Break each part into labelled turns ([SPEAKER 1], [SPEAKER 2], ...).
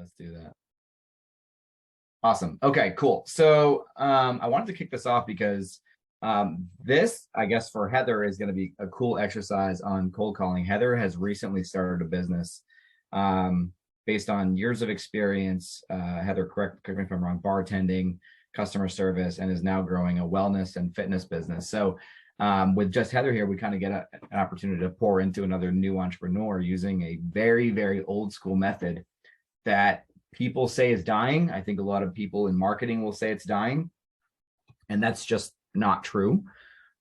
[SPEAKER 1] Let's do that. Awesome. Okay, cool. So I wanted to kick this off because this, I guess, for Heather is going to be a cool exercise on cold calling. Heather has recently started a business based on years of experience. Heather, correct me if I'm wrong, bartending, customer service, and is now growing a wellness and fitness business. So with just Heather here, we kind of get an opportunity to pour into another new entrepreneur using a very, very old school method that people say is dying. I think a lot of people in marketing will say it's dying, and that's just not true.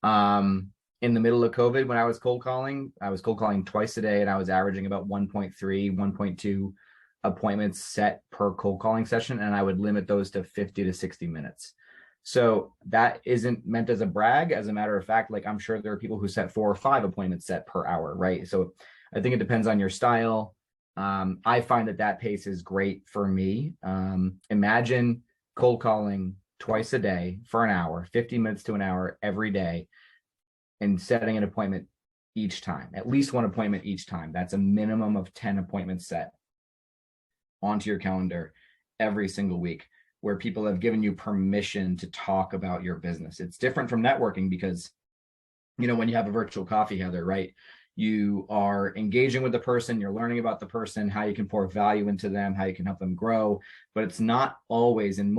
[SPEAKER 1] In the middle of COVID, when I was cold calling twice a day, and I was averaging about 1.3, 1.2 appointments set per cold calling session, and I would limit those to 50 to 60 minutes. So that isn't meant as a brag. As a matter of fact, like, I'm sure there are people who set 4 or 5 appointments set per hour, right? So I think it depends on your style. I find that pace is great for me. Imagine cold calling twice a day for an hour, 50 minutes to an hour every day, and setting an appointment each time, at least one appointment each time. That's a minimum of 10 appointments set onto your calendar every single week, where people have given you permission to talk about your business. It's different from networking because, when you have a virtual coffee, Heather, right? You are engaging with the person, you're learning about the person, how you can pour value into them, how you can help them grow. But it's not always, and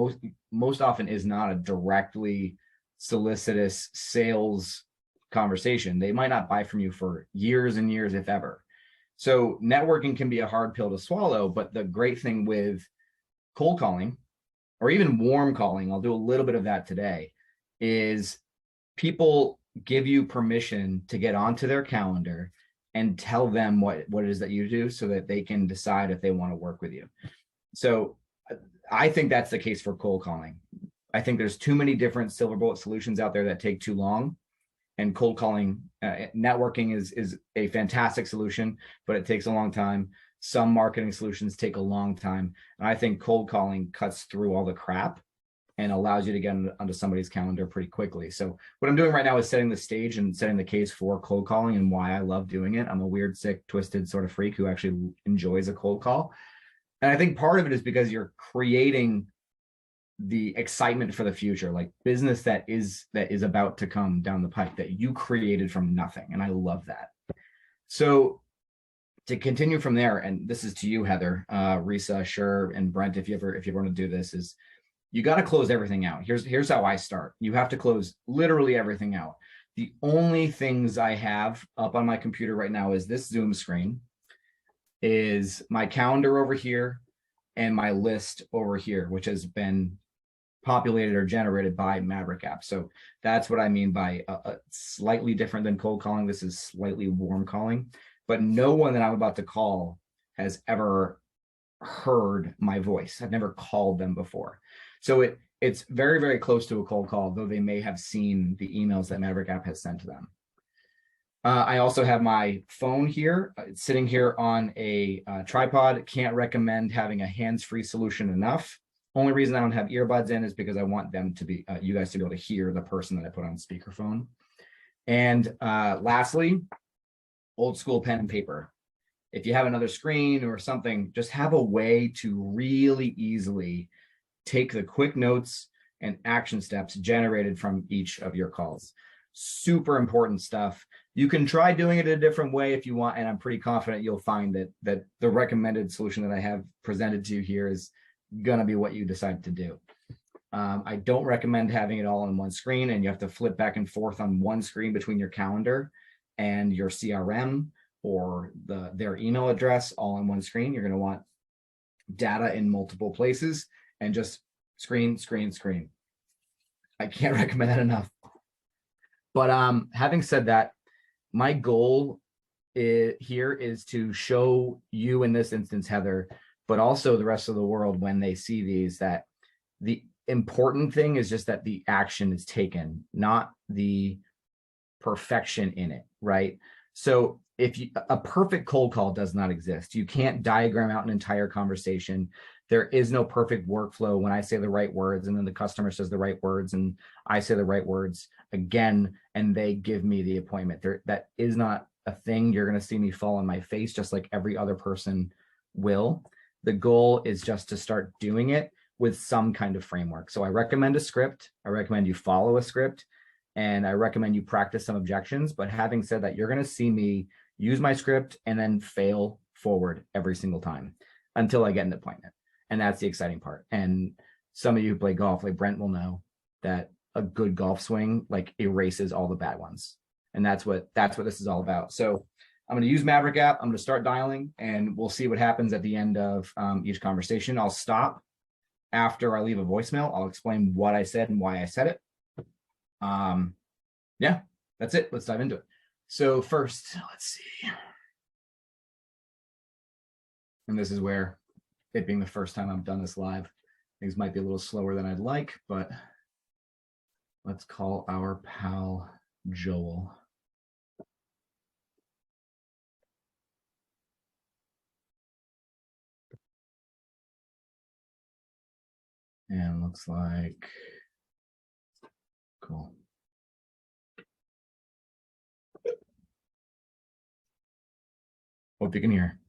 [SPEAKER 1] most often is not, a directly solicitous sales conversation. They might not buy from you for years and years, if ever. So networking can be a hard pill to swallow, but the great thing with cold calling, or even warm calling, I'll do a little bit of that today, is people give you permission to get onto their calendar and tell them what it is that you do, so that they can decide if they want to work with you. So I think that's the case for cold calling. I think there's too many different silver bullet solutions out there that take too long. And cold calling, networking is a fantastic solution, but it takes a long time. Some marketing solutions take a long time. And I think cold calling cuts through all the crap and allows you to get onto somebody's calendar pretty quickly. So what I'm doing right now is setting the stage and setting the case for cold calling and why I love doing it. I'm a weird, sick, twisted sort of freak who actually enjoys a cold call. And I think part of it is because you're creating the excitement for the future, like business that is about to come down the pike that you created from nothing. And I love that. So to continue from there, and this is to you, Heather, Risa, sure, and Brent, if you want to do this, is you got to close everything out. Here's how I start. You have to close literally everything out. The only things I have up on my computer right now is this Zoom screen, is my calendar over here, and my list over here, which has been populated or generated by MaverickApp. So that's what I mean by slightly different than cold calling. This is slightly warm calling, but no one that I'm about to call has ever heard my voice. I've never called them before. So it's very, very close to a cold call, though they may have seen the emails that MaverickApp has sent to them. I also have my phone here. It's sitting here on a tripod. Can't recommend having a hands-free solution enough. Only reason I don't have earbuds in is because I want them to be, you guys to be able to hear the person that I put on speakerphone. And lastly, old school pen and paper. If you have another screen or something, just have a way to really easily take the quick notes and action steps generated from each of your calls. Super important stuff. You can try doing it a different way if you want, and I'm pretty confident you'll find that the recommended solution that I have presented to you here is gonna be what you decide to do. I don't recommend having it all on one screen, and you have to flip back and forth on one screen between your calendar and your CRM or their email address all on one screen. You're gonna want data in multiple places, and just screen. I can't recommend that enough. But having said that, my goal here is to show you, in this instance, Heather, but also the rest of the world when they see these, that the important thing is just that the action is taken, not the perfection in it, right? So a perfect cold call does not exist. You can't diagram out an entire conversation. There is no perfect workflow when I say the right words and then the customer says the right words and I say the right words again and they give me the appointment. That is not a thing. You're going to see me fall on my face just like every other person will. The goal is just to start doing it with some kind of framework. So I recommend a script. I recommend you follow a script, and I recommend you practice some objections. But having said that, you're going to see me use my script and then fail forward every single time until I get an appointment. And that's the exciting part. And some of you who play golf, like Brent, will know that a good golf swing like erases all the bad ones. And that's what this is all about. So I'm going to use MaverickApp. I'm going to start dialing, and we'll see what happens at the end of each conversation. I'll stop after I leave a voicemail. I'll explain what I said and why I said it. Yeah, that's it. Let's dive into it. So first, let's see. And this is where, it being the first time I've done this live, things might be a little slower than I'd like, but let's call our pal Joel. And looks like, cool. Hope you can hear.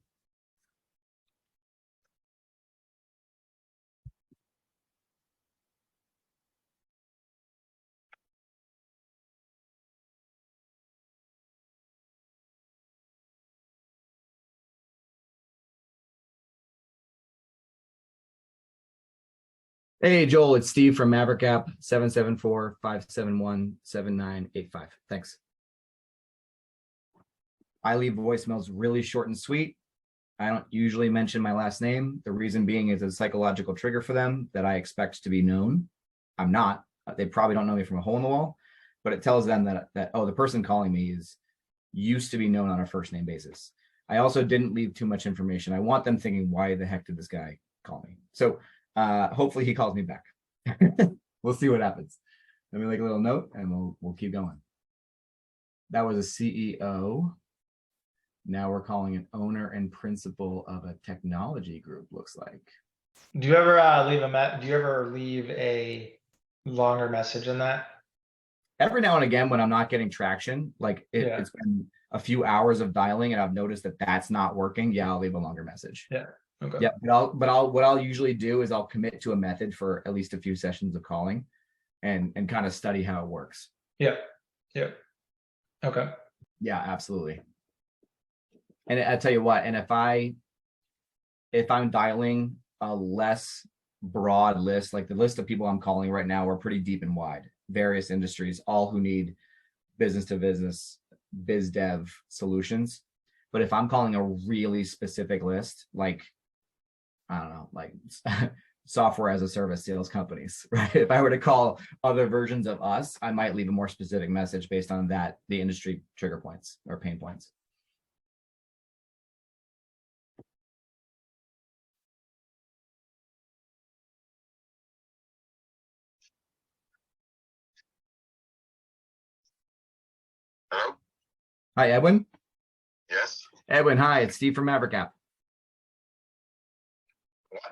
[SPEAKER 1] Hey, Joel, it's Steve from MaverickApp, 774-571-7985. Thanks. I leave voicemails really short and sweet. I don't usually mention my last name. The reason being is a psychological trigger for them that I expect to be known. I'm not. They probably don't know me from a hole in the wall, but it tells them that oh, the person calling me is used to be known on a first name basis. I also didn't leave too much information. I want them thinking, why the heck did this guy call me? So hopefully he calls me back. We'll see what happens. Let me make a little note and we'll keep going. That was a CEO. Now we're calling an owner and principal of a technology group, looks like.
[SPEAKER 2] Do you ever leave a longer message in that?
[SPEAKER 1] Every now and again when I'm not getting traction, like it's been a few hours of dialing and I've noticed that that's not working. Yeah, I'll leave a longer message.
[SPEAKER 2] Yeah. Okay.
[SPEAKER 1] Yeah, what I'll usually do is I'll commit to a method for at least a few sessions of calling and kind of study how it works.
[SPEAKER 2] Yeah. Yeah. Okay.
[SPEAKER 1] Yeah, absolutely. And I tell you what, and if I'm dialing a less broad list, like the list of people I'm calling right now are pretty deep and wide, various industries, all who need business to business, biz dev solutions. But if I'm calling a really specific list, like, I don't know, like software as a service sales companies, right? If I were to call other versions of us, I might leave a more specific message based on that, the industry trigger points or pain points.
[SPEAKER 3] Hello?
[SPEAKER 1] Hi, Edwin.
[SPEAKER 3] Yes.
[SPEAKER 1] Edwin, hi, it's Steve from MaverickApp.
[SPEAKER 3] What?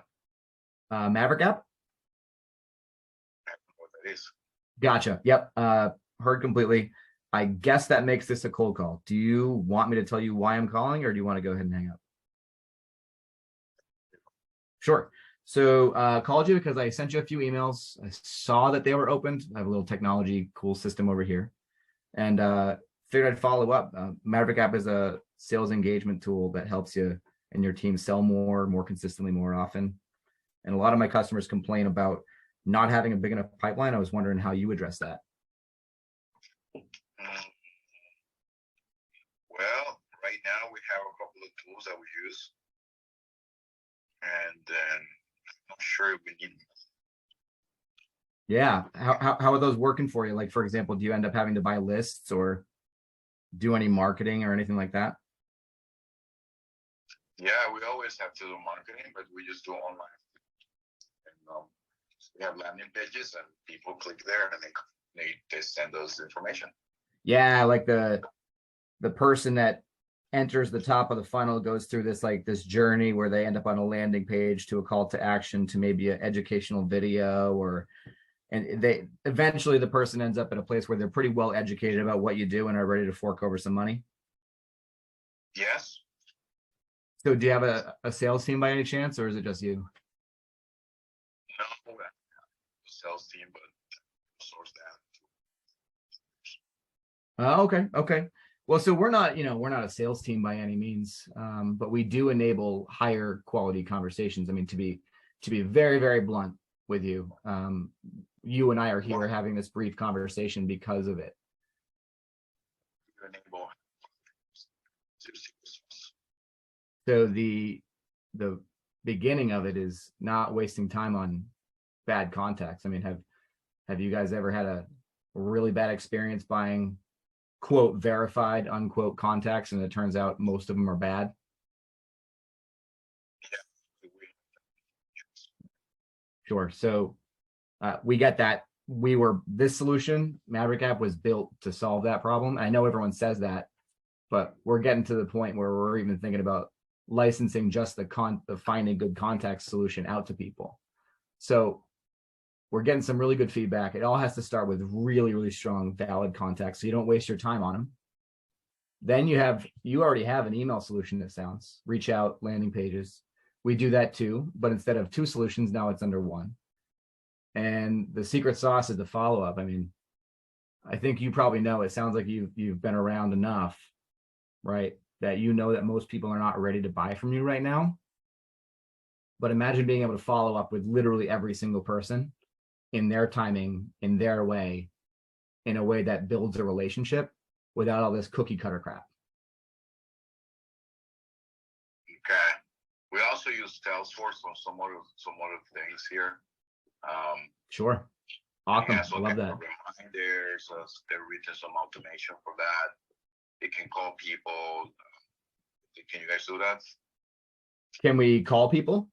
[SPEAKER 1] MaverickApp?
[SPEAKER 3] What that is?
[SPEAKER 1] Gotcha. Yep. Heard completely. I guess that makes this a cold call. Do you want me to tell you why I'm calling, or do you want to go ahead and hang up? Sure. So called you because I sent you a few emails. I saw that they were opened. I have a little technology cool system over here, and figured I'd follow up. MaverickApp is a sales engagement tool that helps you and your team sell more consistently, more often. And a lot of my customers complain about not having a big enough pipeline. I was wondering how you address that.
[SPEAKER 3] Well, right now we have a couple of tools that we use, and then I'm not sure if we need.
[SPEAKER 1] Yeah, how are those working for you? Like, for example, do you end up having to buy lists or do any marketing or anything like that?
[SPEAKER 3] Yeah, we always have to do marketing, but we just do online. And we have landing pages, and people click there, and they send us information.
[SPEAKER 1] Yeah, like the person that enters the top of the funnel goes through this journey where they end up on a landing page to a call to action to maybe an educational video, and they eventually the person ends up at a place where they're pretty well educated about what you do and are ready to fork over some money.
[SPEAKER 3] Yes.
[SPEAKER 1] So do you have a sales team by any chance, or is it just you?
[SPEAKER 3] No, sales team, but source that.
[SPEAKER 1] Okay, okay. Well, so we're not, we're not a sales team by any means, but we do enable higher quality conversations. I mean, to be very, very blunt with you, you and I are here having this brief conversation because of it.
[SPEAKER 3] You enable.
[SPEAKER 1] So the beginning of it is not wasting time on bad contacts. I mean, have you guys ever had a really bad experience buying quote verified unquote contacts, and it turns out most of them are bad? Sure. So we get that. This solution, MaverickApp, was built to solve that problem. I know everyone says that, but we're getting to the point where we're even thinking about licensing just the finding good contacts solution out to people. So we're getting some really good feedback. It all has to start with really, really strong, valid contacts, so you don't waste your time on them. Then you already have an email solution that sounds, reach out, landing pages. We do that too, but instead of 2 solutions, now it's under 1. And the secret sauce is the follow-up. I mean, I think you probably know, it sounds like you've been around enough, right? That that most people are not ready to buy from you right now. But imagine being able to follow up with literally every single person in their timing, in their way, in a way that builds a relationship without all this cookie cutter crap.
[SPEAKER 3] Okay. We also use Salesforce on some other things here.
[SPEAKER 1] Sure. Awesome.
[SPEAKER 3] Yeah, so
[SPEAKER 1] I love that.
[SPEAKER 3] Reminders, they're written some automation for that. They can call people. Can you guys do that?
[SPEAKER 1] Can we call people?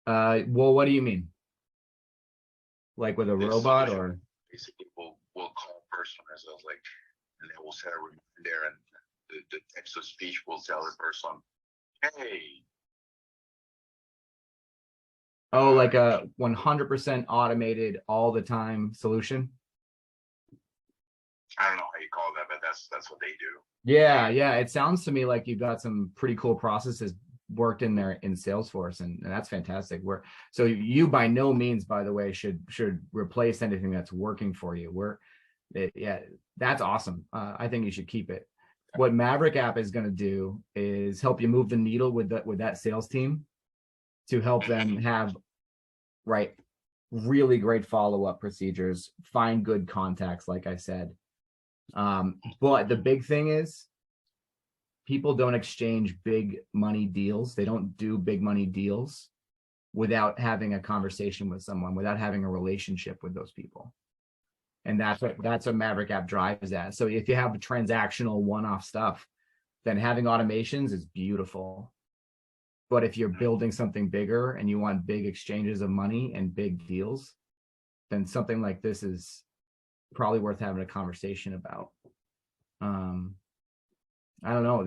[SPEAKER 1] Well, what do you mean? Like with a robot, or?
[SPEAKER 3] Basically, we'll call a person as like, and they will set a reminder, and the text to speech will tell the person, hey.
[SPEAKER 1] Oh, like a 100% automated all the time solution?
[SPEAKER 3] I don't know how you call that, but that's what they do.
[SPEAKER 1] Yeah, it sounds to me like you've got some pretty cool processes worked in there in Salesforce, and that's fantastic. So you by no means, by the way, should replace anything that's working for you. Yeah, that's awesome. I think you should keep it. What MaverickApp is going to do is help you move the needle with that sales team to help them have really great follow-up procedures, find good contacts, like I said. But the big thing is, people don't exchange big money deals. They don't do big money deals without having a conversation with someone, without having a relationship with those people. And that's what MaverickApp drives at. So if you have transactional one-off stuff, then having automations is beautiful. But if you're building something bigger and you want big exchanges of money and big deals, then something like this is probably worth having a conversation about. I don't know.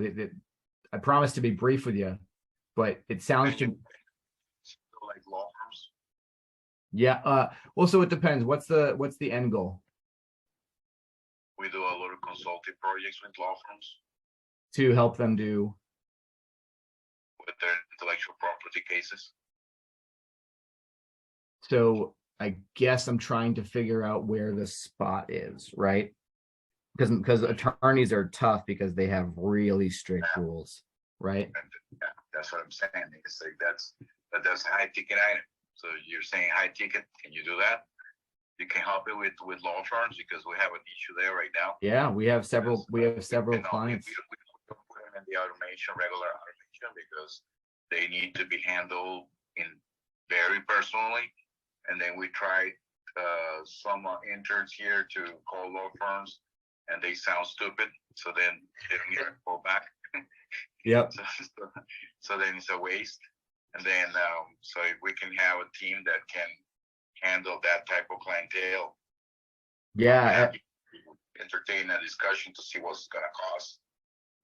[SPEAKER 1] I promise to be brief with you, but it sounds to
[SPEAKER 3] like law firms.
[SPEAKER 1] Yeah. Well, so it depends. What's the end goal?
[SPEAKER 3] We do a lot of consulting projects with law firms
[SPEAKER 1] to help them do
[SPEAKER 3] with their intellectual property cases.
[SPEAKER 1] So I guess I'm trying to figure out where the spot is, right? Because attorneys are tough because they have really strict rules, right?
[SPEAKER 3] Yeah, that's what I'm saying. It's like that's a high ticket item. So you're saying high ticket? Can you do that? You can help it with law firms because we have an issue there right now.
[SPEAKER 1] Yeah, we have several. We have several clients.
[SPEAKER 3] We don't put them in the regular automation, because they need to be handled very personally. And then we tried some interns here to call law firms, and they sound stupid. So then they don't get a call back.
[SPEAKER 1] Yep.
[SPEAKER 3] So then it's a waste. And then so if we can have a team that can handle that type of clientele,
[SPEAKER 1] yeah,
[SPEAKER 3] entertain a discussion to see what's going to cost.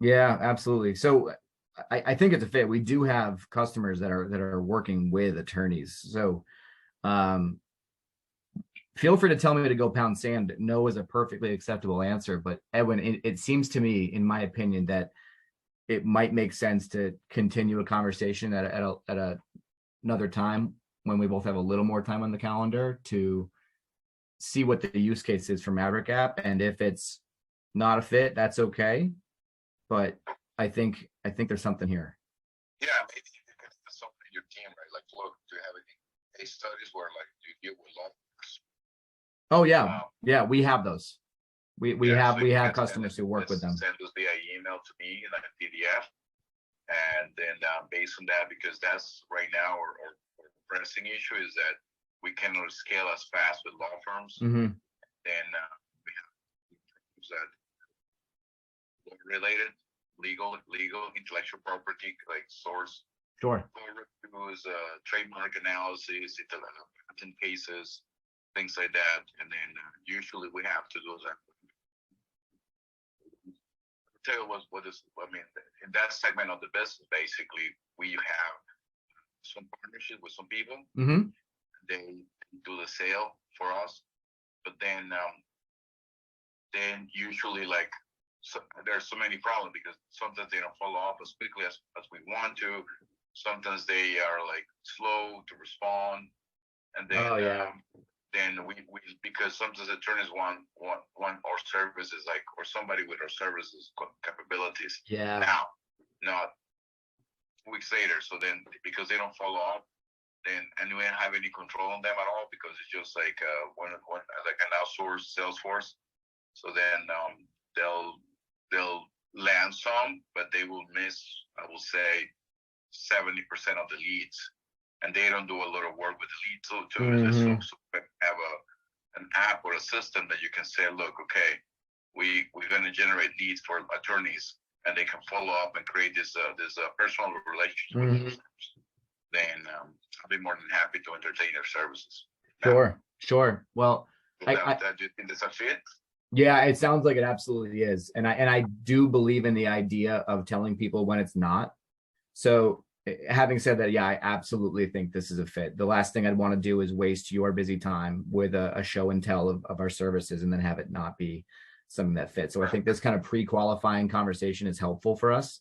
[SPEAKER 1] Yeah, absolutely. So I think it's a fit. We do have customers that are working with attorneys. So feel free to tell me to go pound sand. No is a perfectly acceptable answer. But Edwin, it seems to me, in my opinion, that it might make sense to continue a conversation at another time when we both have a little more time on the calendar to see what the use case is for MaverickApp. And if it's not a fit, that's okay. But I think there's something here.
[SPEAKER 3] Yeah, maybe you can get something in your team, right? Like, look, do you have any case studies where like you deal with law firms?
[SPEAKER 1] Oh yeah, yeah, we have those. We
[SPEAKER 3] Yeah, so you
[SPEAKER 1] have
[SPEAKER 3] can
[SPEAKER 1] customers who work with them.
[SPEAKER 3] Send us via email to me in a PDF, and then based on that, because that's right now our pressing issue is that we cannot scale as fast with law firms.
[SPEAKER 1] Mm-hmm.
[SPEAKER 3] Then we have that related legal intellectual property like source
[SPEAKER 1] Sure.
[SPEAKER 3] reviews, trademark analysis, patent cases, things like that, and then usually we have to do that. Tell you what is, I mean, in that segment of the business, basically, we have some partnership with some people.
[SPEAKER 1] Mm-hmm.
[SPEAKER 3] They do the sale for us, but then usually like there's so many problems because sometimes they don't follow up as quickly as we want to. Sometimes they are like slow to respond, and then then we because sometimes attorneys want our services, like, or somebody with our services capabilities now, not weeks later. So then because they don't follow up, then and we don't have any control on them at all because it's just like one like an outsourced Salesforce. So then they'll land some, but they will miss, I will say, 70% of the leads, and they don't do a lot of work with the leads too.
[SPEAKER 1] Mm-hmm.
[SPEAKER 3] So have an app or a system that you can say, look, okay, we're going to generate leads for attorneys, and they can follow up and create this personal relationship with them. Then I'll be more than happy to entertain their services.
[SPEAKER 1] Sure. Well,
[SPEAKER 3] do you think that's a fit?
[SPEAKER 1] Yeah, it sounds like it absolutely is. And I do believe in the idea of telling people when it's not. So having said that, yeah, I absolutely think this is a fit. The last thing I'd want to do is waste your busy time with a show and tell of our services and then have it not be something that fits. So I think this kind of pre-qualifying conversation is helpful for us.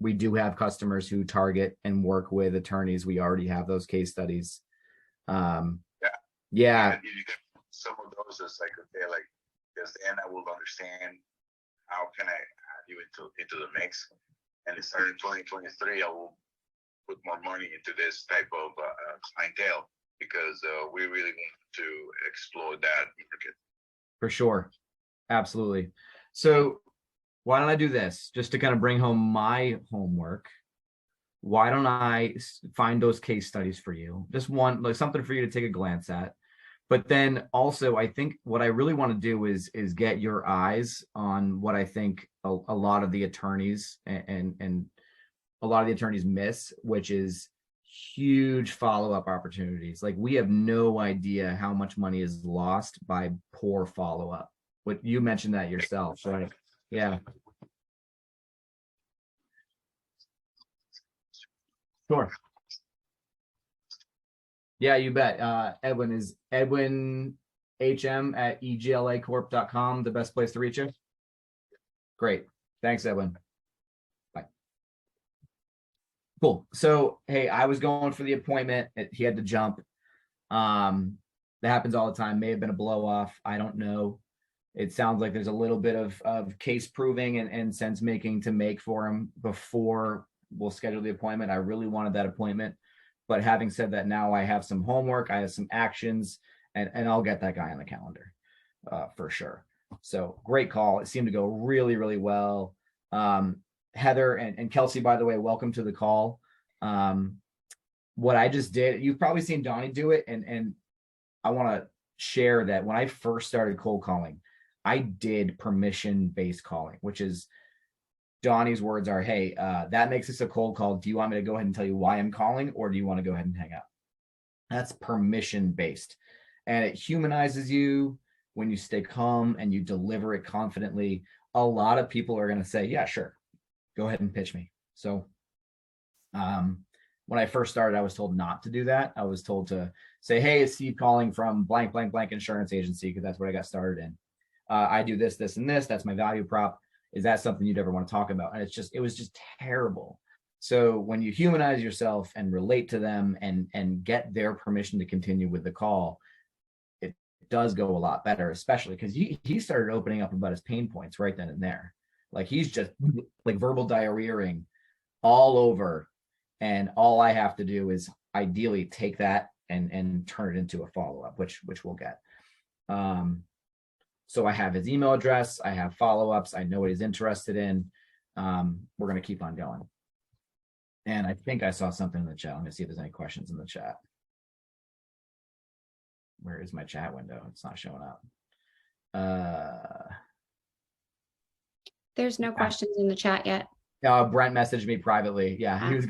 [SPEAKER 1] We do have customers who target and work with attorneys. We already have those case studies. Yeah.
[SPEAKER 3] Some of those is like, okay, like, because then I will understand how can I add you into the mix. And it started in 2023, I will put more money into this type of clientele because we really want to explore that market.
[SPEAKER 1] For sure. Absolutely. So why don't I do this just to kind of bring home my homework? Why don't I find those case studies for you? Just one, like something for you to take a glance at. But then also, I think what I really want to do is get your eyes on what I think a lot of the attorneys and a lot of the attorneys miss, which is huge follow-up opportunities. Like we have no idea how much money is lost by poor follow-up. What you mentioned that yourself, right? Yeah. Sure. Yeah, you bet. Edwin is edwinhm@eglacorp.com, the best place to reach you. Great. Thanks, Edwin. Bye. Cool. So, hey, I was going for the appointment. He had to jump. That happens all the time. May have been a blow off. I don't know. It sounds like there's a little bit of case proving and sense making to make for him before we'll schedule the appointment. I really wanted that appointment. But having said that, now I have some homework, I have some actions, and I'll get that guy on the calendar for sure. So great call. It seemed to go really, really well. Heather and Kelsey, by the way, welcome to the call. What I just did, you've probably seen Donnie do it, and I want to share that when I first started cold calling, I did permission-based calling, which is Donnie's words are, hey, that makes this a cold call. Do you want me to go ahead and tell you why I'm calling, or do you want to go ahead and hang up? That's permission-based. And it humanizes you when you stay calm and you deliver it confidently. A lot of people are going to say, yeah, sure, go ahead and pitch me. So when I first started, I was told not to do that. I was told to say, hey, it's Steve calling from blank, blank, blank insurance agency, because that's what I got started in. I do this, this, and this. That's my value prop. Is that something you'd ever want to talk about? And it was just terrible. So when you humanize yourself and relate to them and get their permission to continue with the call, it does go a lot better, especially because he started opening up about his pain points right then and there. Like he's just like verbal diarrheaing all over. And all I have to do is ideally take that and turn it into a follow-up, which we'll get. So I have his email address, I have follow-ups, I know what he's interested in. We're going to keep on going. And I think I saw something in the chat. Let me see if there's any questions in the chat. Where is my chat window? It's not showing up.
[SPEAKER 4] There's no questions in the chat yet.
[SPEAKER 1] Brent messaged me privately. Yeah,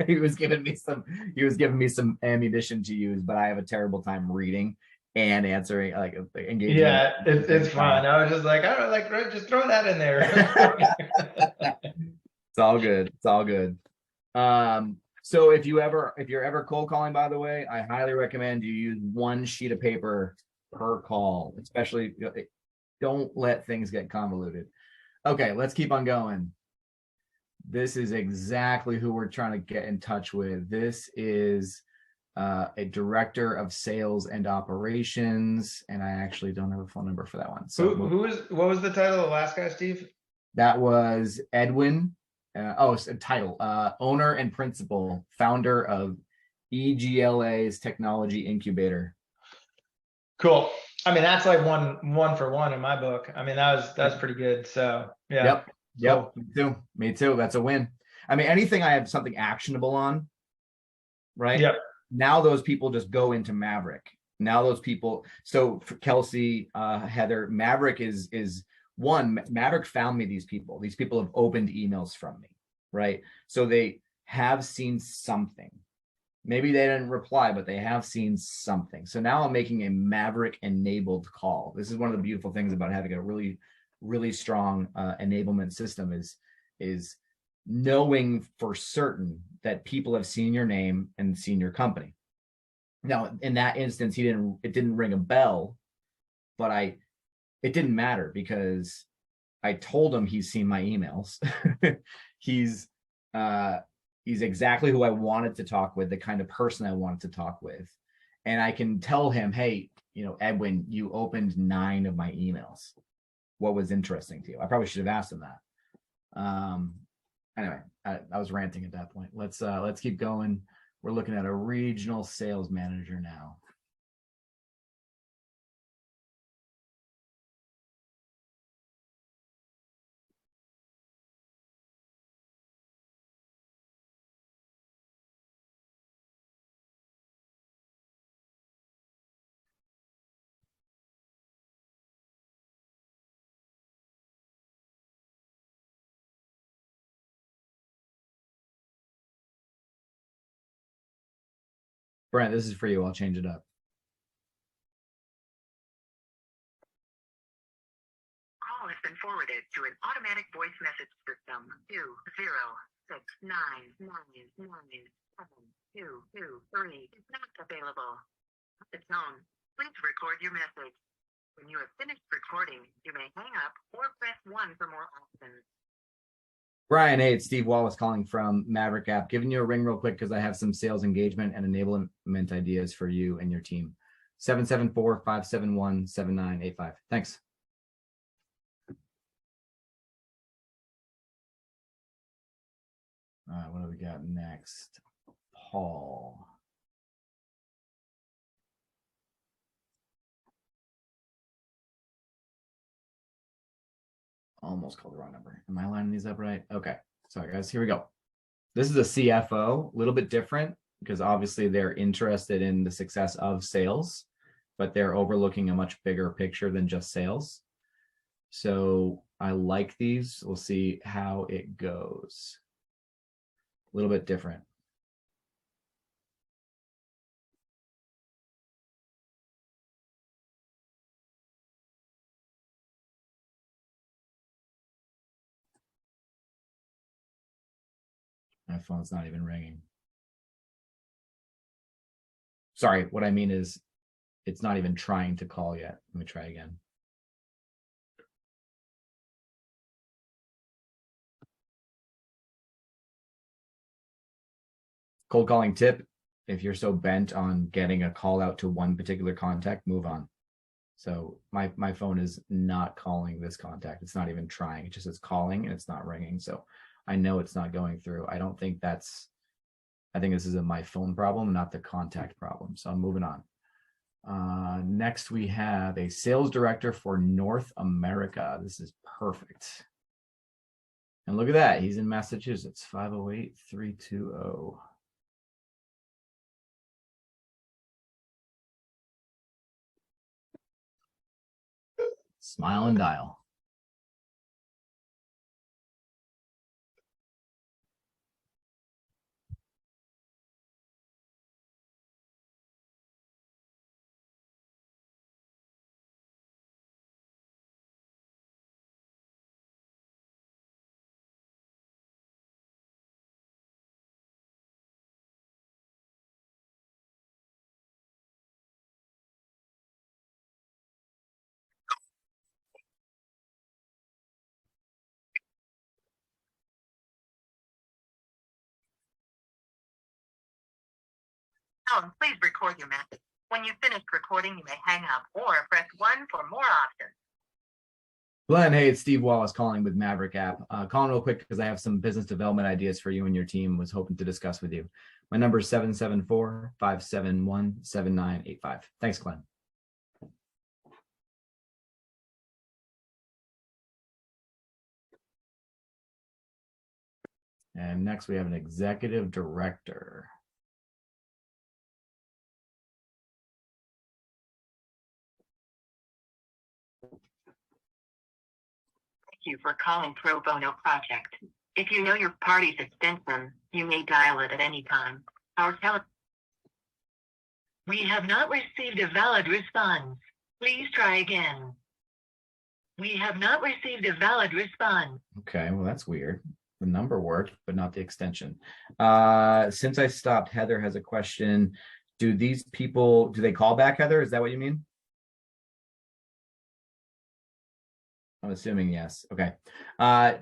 [SPEAKER 1] he was giving me some ammunition to use, but I have a terrible time reading and answering, like engaging.
[SPEAKER 2] Yeah, it's fun. I was just like, I don't like, just throw that in there.
[SPEAKER 1] It's all good. It's all good. So if you're ever cold calling, by the way, I highly recommend you use one sheet of paper per call, especially don't let things get convoluted. Okay, let's keep on going. This is exactly who we're trying to get in touch with. This is a director of sales and operations, and I actually don't have a phone number for that one. So
[SPEAKER 2] what was the title of the last guy, Steve?
[SPEAKER 1] That was Edwin. Title, owner and principal, founder of EGLA's Technology Incubator.
[SPEAKER 2] Cool. I mean, that's like one for one in my book. I mean, that's pretty good. So yeah.
[SPEAKER 1] Yep. Cool. Me too. That's a win. I mean, anything I have something actionable on, right?
[SPEAKER 2] Yep.
[SPEAKER 1] Now those people just go into Maverick. Now those people. So for Kelsey, Heather, Maverick is one. Maverick found me these people. These people have opened emails from me, right? So they have seen something. Maybe they didn't reply, but they have seen something. So now I'm making a Maverick enabled call. This is one of the beautiful things about having a really, really strong enablement system is knowing for certain that people have seen your name and seen your company. Now, in that instance, it didn't ring a bell, but it didn't matter because I told him he's seen my emails. He's exactly who I wanted to talk with, the kind of person I wanted to talk with. And I can tell him, hey, Edwin, you opened 9 of my emails. What was interesting to you? I probably should have asked him that. Anyway, I was ranting at that point. Let's keep going. We're looking at a regional sales manager now. Brent, this is for you. I'll change it up.
[SPEAKER 5] Call has been forwarded to an automatic voice message system. 20699972223 is not available. At the tone, please record your message. When you have finished recording, you may hang up or press 1 for more options.
[SPEAKER 1] Brian, hey, it's Steve Wallace calling from MaverickApp. Giving you a ring real quick because I have some sales engagement and enablement ideas for you and your team. 774-571-7985. Thanks. All right, what do we got next? Paul. Almost called the wrong number. Am I lining these up right? Okay. Sorry, guys. Here we go. This is a CFO, a little bit different because obviously they're interested in the success of sales, but they're overlooking a much bigger picture than just sales. So I like these. We'll see how it goes. A little bit different. My phone's not even ringing. Sorry, what I mean is it's not even trying to call yet. Let me try again. Cold calling tip: if you're so bent on getting a call out to one particular contact, move on. So my phone is not calling this contact. It's not even trying. It just is calling and it's not ringing. So I know it's not going through. I think this is a my phone problem, not the contact problem. So I'm moving on. Next we have a sales director for North America. This is perfect. And look at that. He's in Massachusetts, 508-320. Smile and dial.
[SPEAKER 5] Tone, please record your message. When you've finished recording, you may hang up or press 1 for more options.
[SPEAKER 1] Glenn, hey, it's Steve Wallace calling with MaverickApp. Calling real quick because I have some business development ideas for you and your team. Was hoping to discuss with you. My number is 774-571-7985. Thanks, Glenn. And next we have an executive director.
[SPEAKER 5] Thank you for calling Pro Bono Project. If you know your party's extension, you may dial it at any time. We have not received a valid response. Please try again. We have not received a valid response.
[SPEAKER 1] Okay, well, that's weird. The number worked, but not the extension. Since I stopped, Heather has a question. Do these people, do they call back, Heather? Is that what you mean? I'm assuming yes. Okay.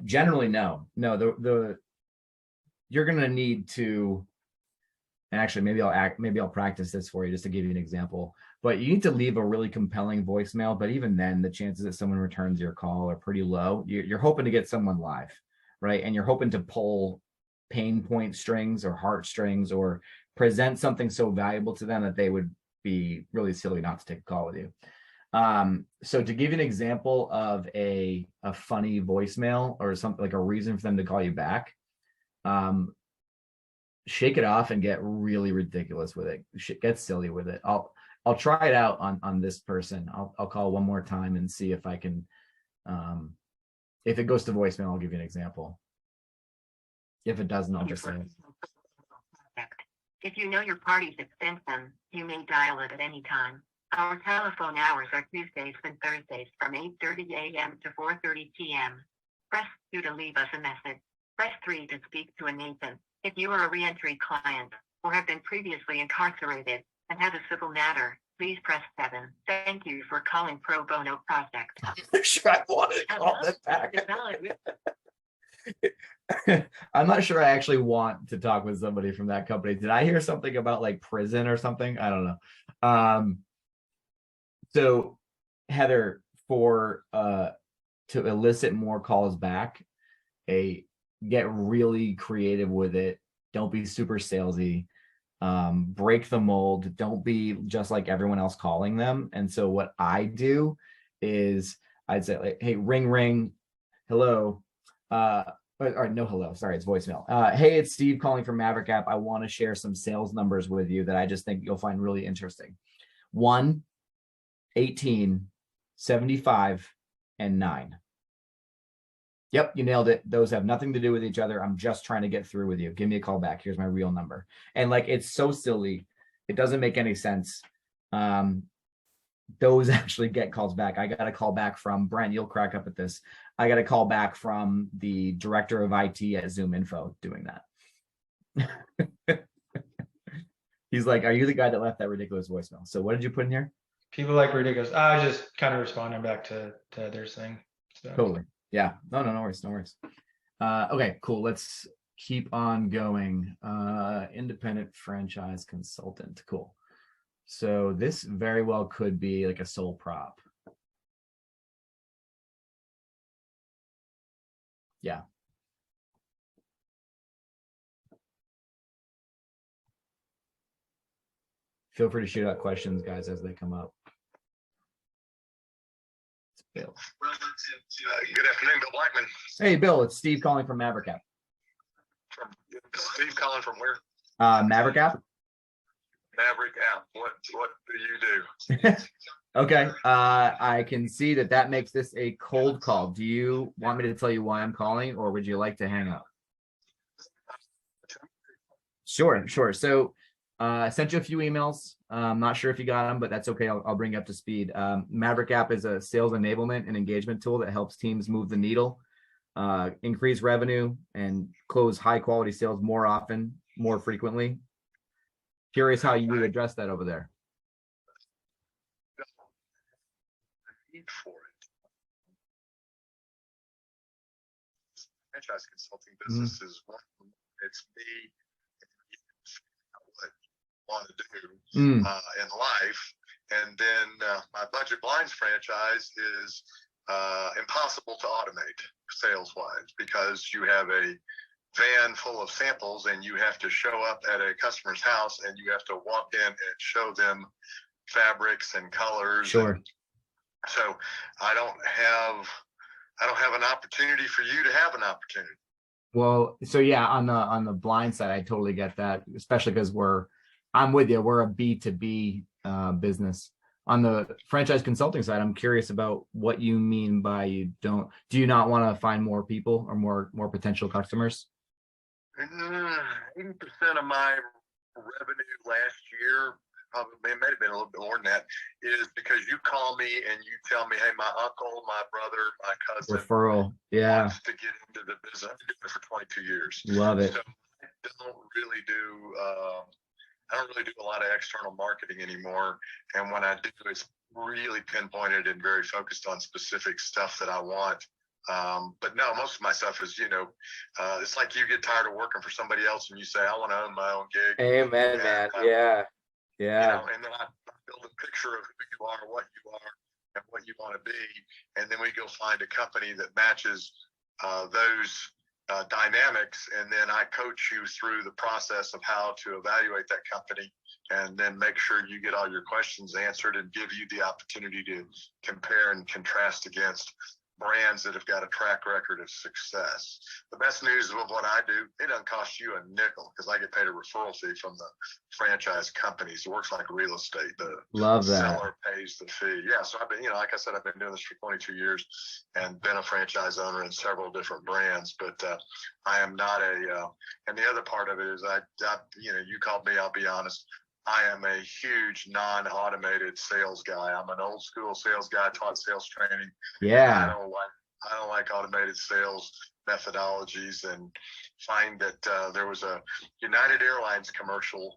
[SPEAKER 1] Generally, no. No, you're gonna need to, and actually maybe I'll practice this for you just to give you an example. But you need to leave a really compelling voicemail. But even then, the chances that someone returns your call are pretty low. You're hoping to get someone live, right? And you're hoping to pull pain point strings or heartstrings or present something so valuable to them that they would be really silly not to take a call with you. So to give you an example of a funny voicemail or something like a reason for them to call you back, shake it off and get really ridiculous with it. Get silly with it. I'll try it out on this person. I'll call one more time and see if I can, if it goes to voicemail, I'll give you an example. If it doesn't, I'll just say it.
[SPEAKER 5] If you know your party's extension, you may dial it at any time. Our telephone hours are Tuesdays and Thursdays from 8:30 a.m. to 4:30 p.m. Press 2 to leave us a message. Press 3 to speak to an agent. If you are a reentry client or have been previously incarcerated and have a civil matter, please press 7. Thank you for calling Pro Bono Project.
[SPEAKER 1] I'm sure I want to call that back. I'm not sure I actually want to talk with somebody from that company. Did I hear something about like prison or something? I don't know. So Heather, for to elicit more calls back, get really creative with it. Don't be super salesy. Break the mold. Don't be just like everyone else calling them. And so what I do is I'd say like, hey, ring, ring, hello. Or no, hello. Sorry, it's voicemail. Hey, it's Steve calling from MaverickApp. I want to share some sales numbers with you that I just think you'll find really interesting. 1, 18, 75, and 9. Yep, you nailed it. Those have nothing to do with each other. I'm just trying to get through with you. Give me a call back. Here's my real number. And like, it's so silly. It doesn't make any sense. Those actually get calls back. I got a call back from Brent. You'll crack up at this. I got a call back from the director of IT at Zoom Info doing that. He's like, are you the guy that left that ridiculous voicemail? So what did you put in here?
[SPEAKER 2] People like ridiculous. I was just kind of responding back to Heather's thing. So.
[SPEAKER 1] Totally. Yeah. No worries. Okay, cool. Let's keep on going. Independent franchise consultant. Cool. So this very well could be like a sole prop. Yeah. Feel free to shoot out questions, guys, as they come up. It's Bill.
[SPEAKER 3] Good afternoon, Bill Blackman.
[SPEAKER 1] Hey, Bill, it's Steve calling from MaverickApp.
[SPEAKER 3] Steve calling from where?
[SPEAKER 1] MaverickApp.
[SPEAKER 3] MaverickApp. What do you do?
[SPEAKER 1] Okay. I can see that makes this a cold call. Do you want me to tell you why I'm calling, or would you like to hang up? Sure. So I sent you a few emails. I'm not sure if you got them, but that's okay. I'll bring you up to speed. MaverickApp is a sales enablement and engagement tool that helps teams move the needle, increase revenue, and close high quality sales more often, more frequently. Curious how you would address that over there.
[SPEAKER 3] Need for it. Franchise consulting business is one. It's me. What I want to do in life, and then my budget blinds franchise is impossible to automate sales wise, because you have a van full of samples and you have to show up at a customer's house and you have to walk in and show them fabrics and colors.
[SPEAKER 1] Sure.
[SPEAKER 3] So I don't have an opportunity for you to have an opportunity.
[SPEAKER 1] Well, so yeah, on the blind side, I totally get that, especially because I'm with you. We're a B2B business. On the franchise consulting side, I'm curious about what you mean by do you not want to find more people or more potential customers?
[SPEAKER 3] 80% of my revenue last year, probably it might have been a little bit more than that, is because you call me and you tell me, hey, my uncle, my brother, my cousin
[SPEAKER 1] Referral. Yeah.
[SPEAKER 3] wants to get into the business. I've been doing it for 22 years.
[SPEAKER 1] Love it.
[SPEAKER 3] So I don't really do a lot of external marketing anymore. And when I do, it's really pinpointed and very focused on specific stuff that I want. But no, most of my stuff is, it's like you get tired of working for somebody else and you say, I want to own my own gig.
[SPEAKER 1] Amen,
[SPEAKER 3] and,
[SPEAKER 1] man. Yeah.
[SPEAKER 3] And then I build a picture of who you are, what you are, and what you want to be. And then we go find a company that matches those dynamics. And then I coach you through the process of how to evaluate that company, and then make sure you get all your questions answered and give you the opportunity to compare and contrast against brands that have got a track record of success. The best news of what I do, it doesn't cost you a nickel, because I get paid a referral fee from the franchise companies. It works like real estate. The
[SPEAKER 1] Love that.
[SPEAKER 3] seller pays the fee. Yeah, so I've been, like I said, I've been doing this for 22 years and been a franchise owner in several different brands. But I am not and the other part of it is you called me, I'll be honest, I am a huge non-automated sales guy. I'm an old school sales guy, taught sales training.
[SPEAKER 1] Yeah.
[SPEAKER 3] I don't like automated sales methodologies, and find that there was a United Airlines commercial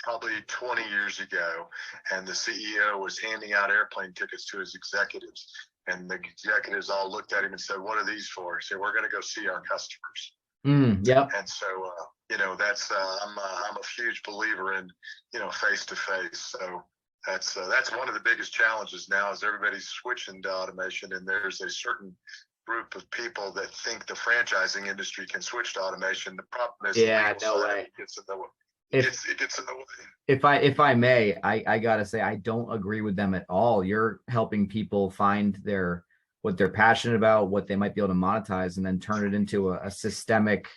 [SPEAKER 3] probably 20 years ago, and the CEO was handing out airplane tickets to his executives, and the executives all looked at him and said, "What are these for?" He said, "We're going to go see our customers."
[SPEAKER 1] Yep.
[SPEAKER 3] And so, that's I'm a huge believer in face to face. So that's one of the biggest challenges now, is everybody's switching to automation, and there's a certain group of people that think the franchising industry can switch to automation. The problem is,
[SPEAKER 1] no way.
[SPEAKER 3] It gets in the way. It gets in the way.
[SPEAKER 1] If I may, I gotta say, I don't agree with them at all. You're helping people find what they're passionate about, what they might be able to monetize, and then turn it into a systemic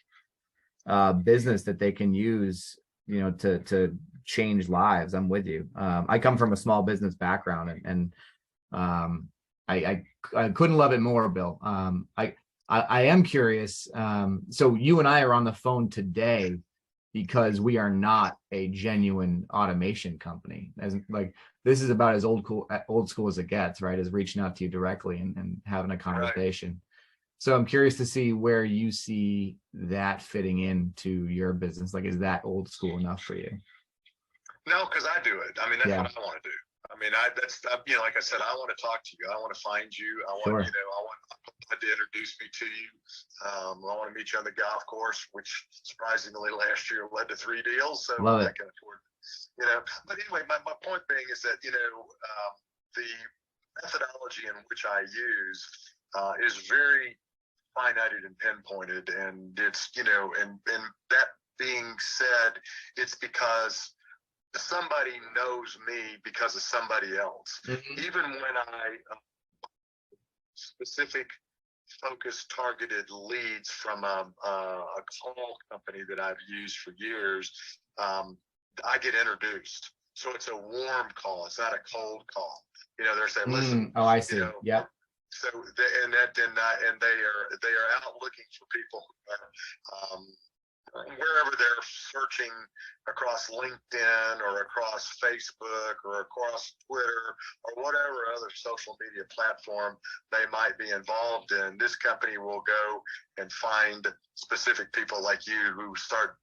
[SPEAKER 1] business that they can use, to change lives. I'm with you. I come from a small business background, and I couldn't love it more, Bill. I am curious. So you and I are on the phone today because we are not a genuine automation company. This is about as old school as it gets, right? Is reaching out to you directly and having a conversation. Right. So I'm curious to see where you see that fitting into your business. Is that old school enough for you?
[SPEAKER 3] No, because I do it. That's what I want to do. Like I said, I want to talk to you. I want to find you. I want,
[SPEAKER 1] sure.
[SPEAKER 3] I want to
[SPEAKER 4] wanted to introduce me to you. I want to meet you on the golf course, which surprisingly last year led to 3 deals. So
[SPEAKER 1] Love it.
[SPEAKER 4] I can afford, but anyway, my point being is that, the methodology in which I use is very finite and pinpointed. And it's, and that being said, it's because somebody knows me because of somebody else.
[SPEAKER 1] Mhm.
[SPEAKER 4] Even when I specific focused targeted leads from a call company that I've used for years, I get introduced. So it's a warm call. It's not a cold call. They're saying, listen.
[SPEAKER 1] Oh, I see. Yep.
[SPEAKER 4] So they are out looking for people wherever they're searching across LinkedIn or across Facebook or across Twitter or whatever other social media platform they might be involved in. This company will go and find specific people like you who start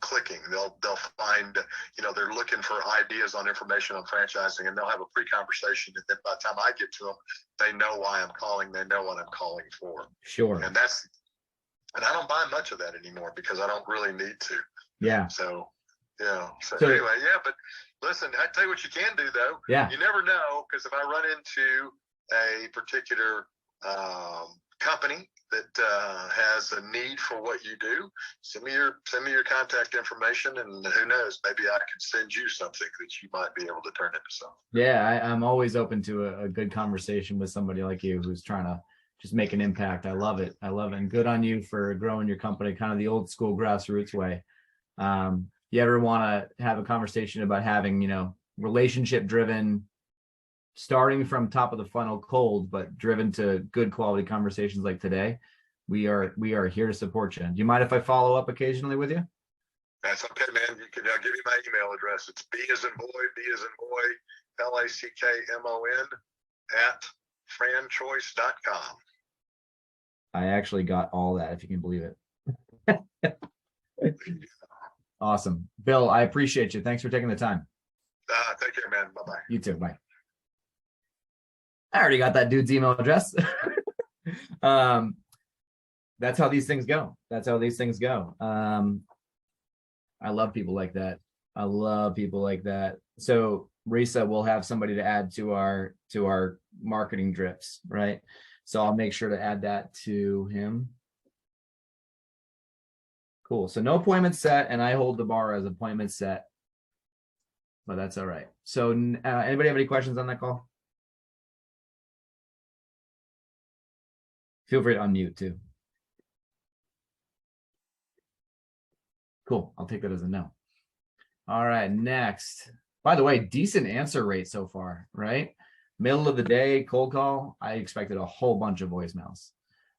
[SPEAKER 4] clicking. They'll find, they're looking for ideas on information on franchising, and they'll have a pre-conversation. And then by the time I get to them, they know why I'm calling. They know what I'm calling for.
[SPEAKER 1] Sure.
[SPEAKER 4] And I don't buy much of that anymore because I don't really need to.
[SPEAKER 1] Yeah.
[SPEAKER 4] So anyway, but listen, I tell you what you can do though.
[SPEAKER 1] Yeah.
[SPEAKER 4] You never know, because if I run into a particular company that has a need for what you do, send me your contact information, and who knows, maybe I can send you something that you might be able to turn into something.
[SPEAKER 1] Yeah, I'm always open to a good conversation with somebody like you who's trying to just make an impact. I love it. And good on you for growing your company kind of the old school grassroots way. You ever want to have a conversation about having, relationship driven, starting from top of the funnel cold, but driven to good quality conversations like today, we are here to support you. Do you mind if I follow up occasionally with you?
[SPEAKER 4] That's okay, man. You can give me my email address. It's B as in boy, LACKMON @franchoice.com.
[SPEAKER 1] I actually got all that, if you can believe it. Awesome. Bill, I appreciate you. Thanks for taking the time.
[SPEAKER 4] Take care, man. Bye-bye.
[SPEAKER 1] You too. Bye. I already got that dude's email address. That's how these things go. I love people like that. So Risa will have somebody to add to our marketing drips, right? So I'll make sure to add that to him. Cool. So no appointment set, and I hold the bar as appointment set, but that's all right. So anybody have any questions on that call? Feel free to unmute too. Cool. I'll take that as a no. All right. Next. By the way, decent answer rate so far, right? Middle of the day, cold call. I expected a whole bunch of voicemails.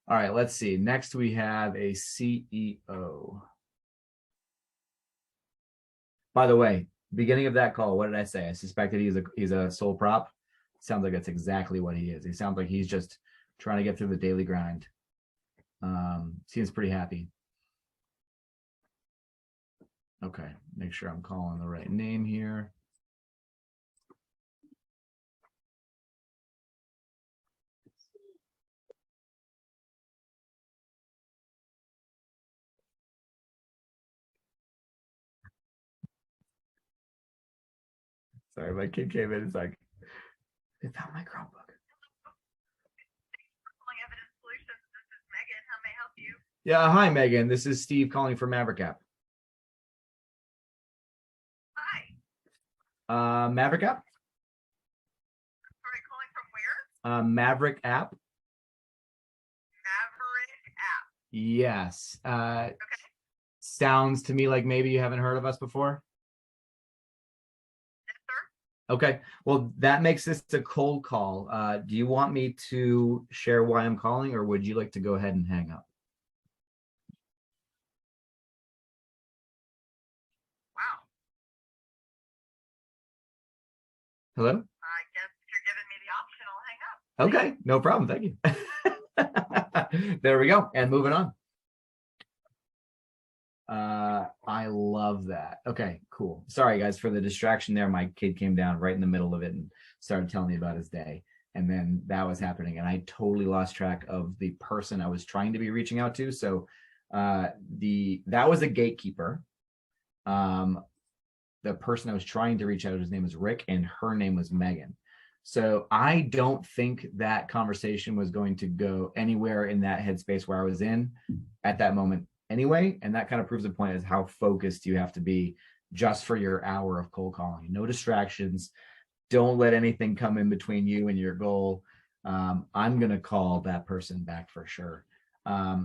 [SPEAKER 1] All right. Let's see. Next, we have a CEO. By the way, beginning of that call, what did I say? I suspected he's a sole prop. Sounds like that's exactly what he is. He sounds like he's just trying to get through the daily grind. Seems pretty happy. Okay, make sure I'm calling the right name here. Sorry, my kid came in. It's like, they found my Chromebook. Yeah, hi, Megan. This is Steve calling from MaverickApp.
[SPEAKER 6] Hi.
[SPEAKER 1] MaverickApp?
[SPEAKER 6] Sorry, calling from where?
[SPEAKER 1] MaverickApp.
[SPEAKER 6] MaverickApp.
[SPEAKER 1] Yes.
[SPEAKER 6] Okay.
[SPEAKER 1] Sounds to me like maybe you haven't heard of us before.
[SPEAKER 6] Yes, sir.
[SPEAKER 1] Okay. Well, that makes this a cold call. Do you want me to share why I'm calling, or would you like to go ahead and hang up?
[SPEAKER 6] Wow.
[SPEAKER 1] Hello?
[SPEAKER 6] I guess if you're giving me the option, I'll hang up.
[SPEAKER 1] Okay, no problem. Thank you. There we go. And moving on. I love that. Okay, cool. Sorry, guys, for the distraction there. My kid came down right in the middle of it and started telling me about his day. and then that was happening, and I totally lost track of the person I was trying to be reaching out to. So that was a gatekeeper. The person I was trying to reach out to, his name was Rick, and her name was Megan. So I don't think that conversation was going to go anywhere in that headspace where I was in at that moment anyway. And that kind of proves the point is how focused you have to be just for your hour of cold calling. No distractions. Don't let anything come in between you and your goal. I'm going to call that person back for sure. I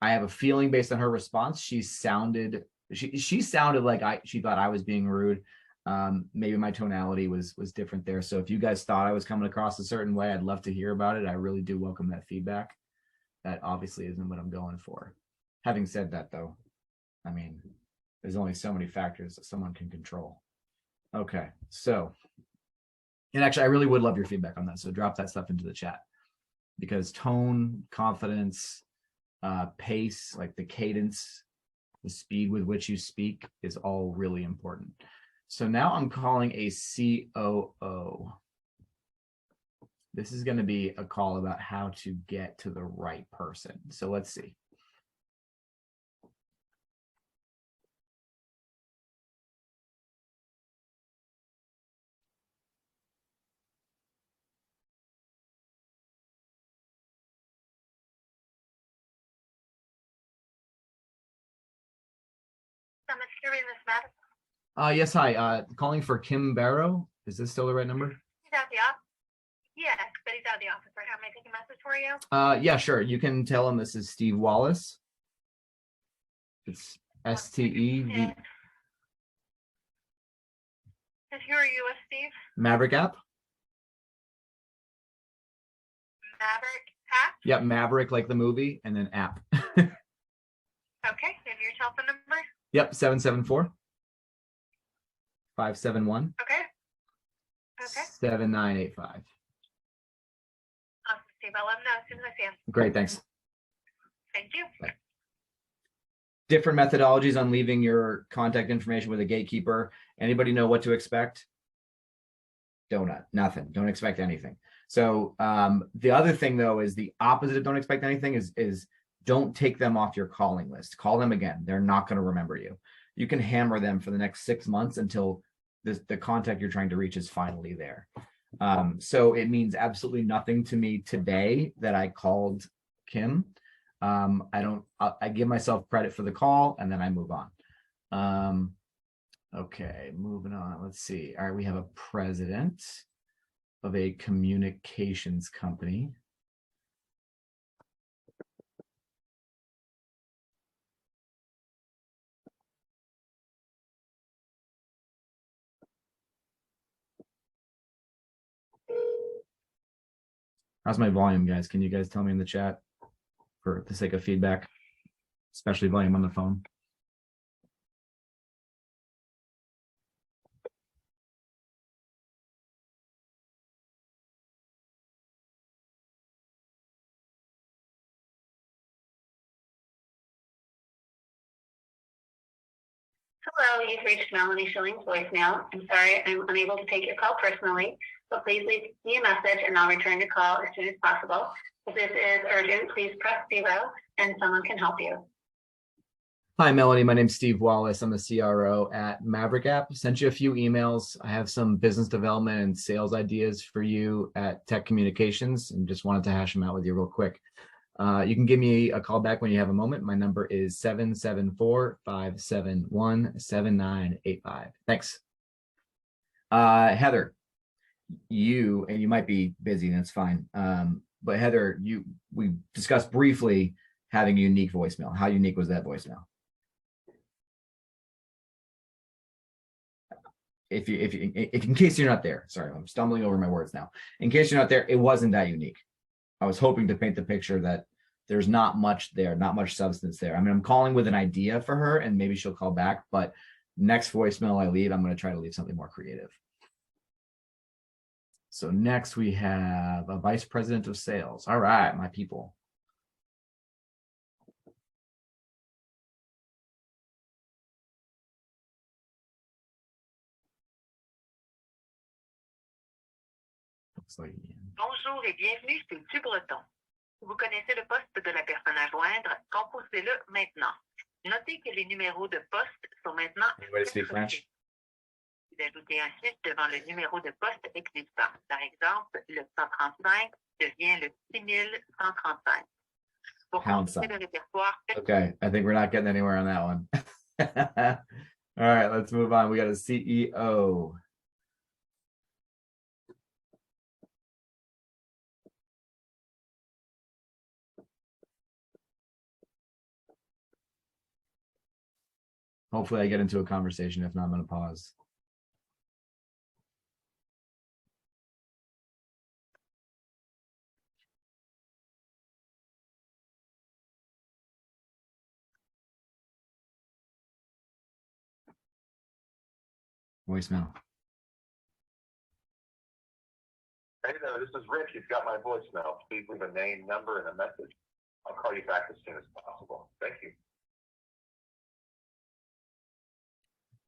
[SPEAKER 1] have a feeling based on her response, she sounded like she thought I was being rude. Maybe my tonality was different there. So if you guys thought I was coming across a certain way, I'd love to hear about it. I really do welcome that feedback. That obviously isn't what I'm going for. Having said that, though, I mean, there's only so many factors that someone can control. Okay, so, and actually, I really would love your feedback on that. So drop that stuff into the chat, because tone, confidence, pace, like the cadence, the speed with which you speak is all really important. So now I'm calling a COO. This is going to be a call about how to get to the right person. So let's see.
[SPEAKER 6] I'm assuming this matters.
[SPEAKER 1] Yes, hi. Calling for Kim Barrow. Is this still the right number?
[SPEAKER 6] He's out the office. Yes, but he's out of the office right now. May I take a message for you?
[SPEAKER 1] Yeah, sure. You can tell him this is Steve Wallace. It's STEV.
[SPEAKER 6] And who are you with, Steve?
[SPEAKER 1] MaverickApp.
[SPEAKER 6] Maverick App?
[SPEAKER 1] Yep, Maverick like the movie, and then app.
[SPEAKER 6] Okay, and your telephone number?
[SPEAKER 1] Yep, 774 571
[SPEAKER 6] Okay. Okay.
[SPEAKER 1] 7985.
[SPEAKER 6] Awesome, Steve. I'll let him know as soon as I see him.
[SPEAKER 1] Great, thanks.
[SPEAKER 6] Thank you.
[SPEAKER 1] Bye. Different methodologies on leaving your contact information with a gatekeeper. Anybody know what to expect? Nothing. Don't expect anything. So the other thing, though, is the opposite of don't expect anything is don't take them off your calling list. Call them again. They're not going to remember you. You can hammer them for the next 6 months until the contact you're trying to reach is finally there. So it means absolutely nothing to me today that I called Kim. I give myself credit for the call, and then I move on. Okay, moving on. Let's see. All right, we have a president of a communications company. How's my volume, guys? Can you guys tell me in the chat for the sake of feedback, especially volume on the phone?
[SPEAKER 5] Hello, you've reached Melanie Schilling's voicemail. I'm sorry I'm unable to take your call personally, but please leave me a message and I'll return your call as soon as possible. If this is urgent, please press 0 and someone can help you.
[SPEAKER 1] Hi, Melanie. My name's Steve Wallace. I'm the CRO at MaverickApp. Sent you a few emails. I have some business development and sales ideas for you at Tech Communications, and just wanted to hash them out with you real quick. You can give me a call back when you have a moment. My number is 774-571-7985. Thanks. Heather, you might be busy, and that's fine. But Heather, we discussed briefly having a unique voicemail. How unique was that voicemail? If in case you're not there, sorry, I'm stumbling over my words now. In case you're not there, it wasn't that unique. I was hoping to paint the picture that there's not much there, not much substance there. I mean, I'm calling with an idea for her, and maybe she'll call back, but next voicemail I leave, I'm going to try to leave something more creative. So next we have a vice president of sales. All right, my people. Looks like Ian.
[SPEAKER 5] Bonjour et bienvenue chez Du Breton. Si vous connaissez le poste de la personne à joindre, composez-le maintenant. Notez que les numéros de poste sont maintenant
[SPEAKER 1] Anybody speak French?
[SPEAKER 5] d'ajouter un chiffre devant le numéro de poste existant. Par exemple, le 135 devient le 6135. Pour
[SPEAKER 1] Pound
[SPEAKER 5] consulter
[SPEAKER 1] sign.
[SPEAKER 5] le répertoire,
[SPEAKER 1] Okay, I think we're not getting anywhere on that one. All right, let's move on. We got a CEO. Hopefully I get into a conversation. If not, I'm going to pause. Voicemail.
[SPEAKER 4] Hey there, this is Rick. You've got my voicemail. Please leave a name, number, and a message. I'll call you back as soon as possible. Thank you.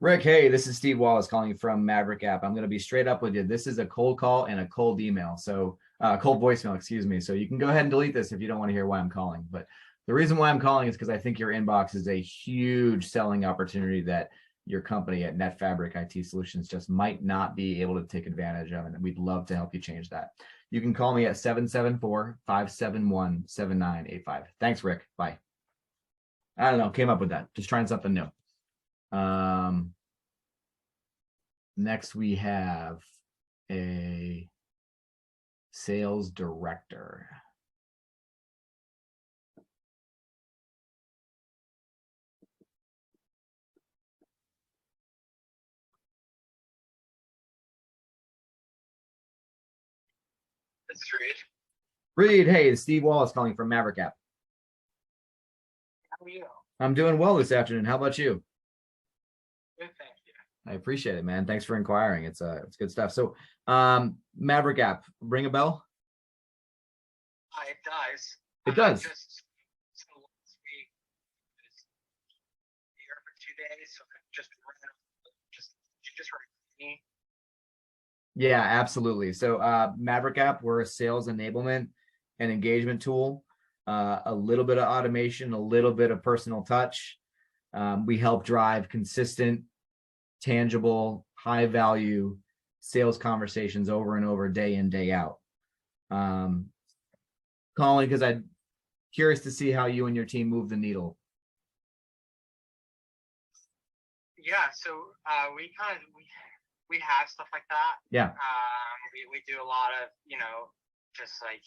[SPEAKER 1] Rick, hey, this is Steve Wallace calling from MaverickApp. I'm going to be straight up with you. This is a cold call and a cold email. So cold voicemail, excuse me. So you can go ahead and delete this if you don't want to hear why I'm calling. But the reason why I'm calling is because I think your inbox is a huge selling opportunity that your company at NetFabric IT Solutions just might not be able to take advantage of. And we'd love to help you change that. You can call me at 774-571-7985. Thanks, Rick. Bye. I don't know. Came up with that. Just trying something new. Next we have a sales director.
[SPEAKER 2] This is Reed.
[SPEAKER 1] Reed, hey, it's Steve Wallace calling from MaverickApp.
[SPEAKER 2] How are you?
[SPEAKER 1] I'm doing well this afternoon. How about you?
[SPEAKER 2] Good, thank you.
[SPEAKER 1] I appreciate it, man. Thanks for inquiring. It's good stuff. So, MaverickApp, ring a bell?
[SPEAKER 2] It does.
[SPEAKER 1] It does.
[SPEAKER 2] So last week was here for 2 days, so I just reminded me.
[SPEAKER 1] Yeah, absolutely. So MaverickApp, we're a sales enablement and engagement tool, a little bit of automation, a little bit of personal touch. We help drive consistent, tangible, high value sales conversations over and over, day in, day out. Calling because I'm curious to see how you and your team move the needle.
[SPEAKER 2] Yeah, so we have stuff like that.
[SPEAKER 1] Yeah.
[SPEAKER 2] We do a lot of, just like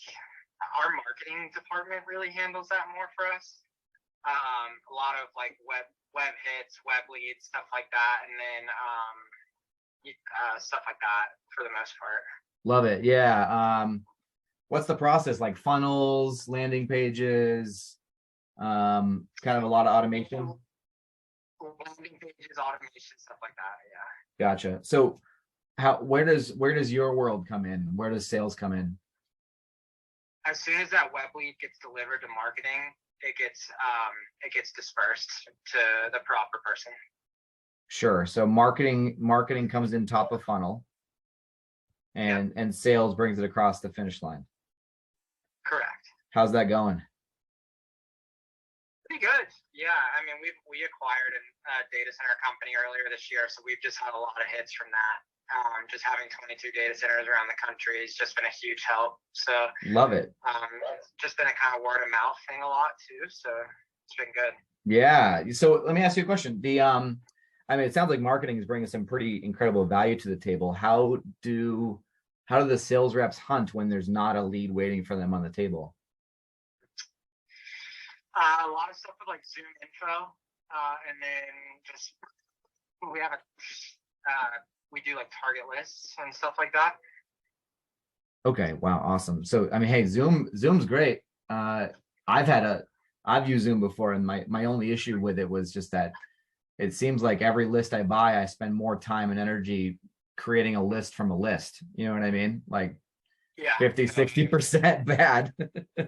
[SPEAKER 2] our marketing department really handles that more for us. A lot of like web hits, web leads, stuff like that, and then stuff like that for the most part.
[SPEAKER 1] Love it. Yeah. What's the process like? Funnels, landing pages, kind of a lot of automation.
[SPEAKER 2] Landing pages, automation, stuff like that. Yeah.
[SPEAKER 1] Gotcha. So where does your world come in? Where does sales come in?
[SPEAKER 2] As soon as that web lead gets delivered to marketing, it gets dispersed to the proper person.
[SPEAKER 1] Sure. So marketing comes in top of funnel, and sales brings it across the finish line.
[SPEAKER 2] Correct.
[SPEAKER 1] How's that going?
[SPEAKER 2] Pretty good. Yeah, I mean, we acquired a data center company earlier this year, so we've just had a lot of hits from that. Just having 22 data centers around the country has just been a huge help. So
[SPEAKER 1] love it.
[SPEAKER 2] It's just been a kind of word of mouth thing a lot too. So it's been good.
[SPEAKER 1] Yeah. So let me ask you a question. I mean, it sounds like marketing is bringing some pretty incredible value to the table. How do the sales reps hunt when there's not a lead waiting for them on the table?
[SPEAKER 2] A lot of stuff with like Zoom info, and then just we do like target lists and stuff like that.
[SPEAKER 1] Okay. Wow. Awesome. So, I mean, hey, Zoom's great. I've used Zoom before, and my only issue with it was just that it seems like every list I buy, I spend more time and energy creating a list from a list. You know what I mean? Like 50-60% bad.
[SPEAKER 2] Yeah,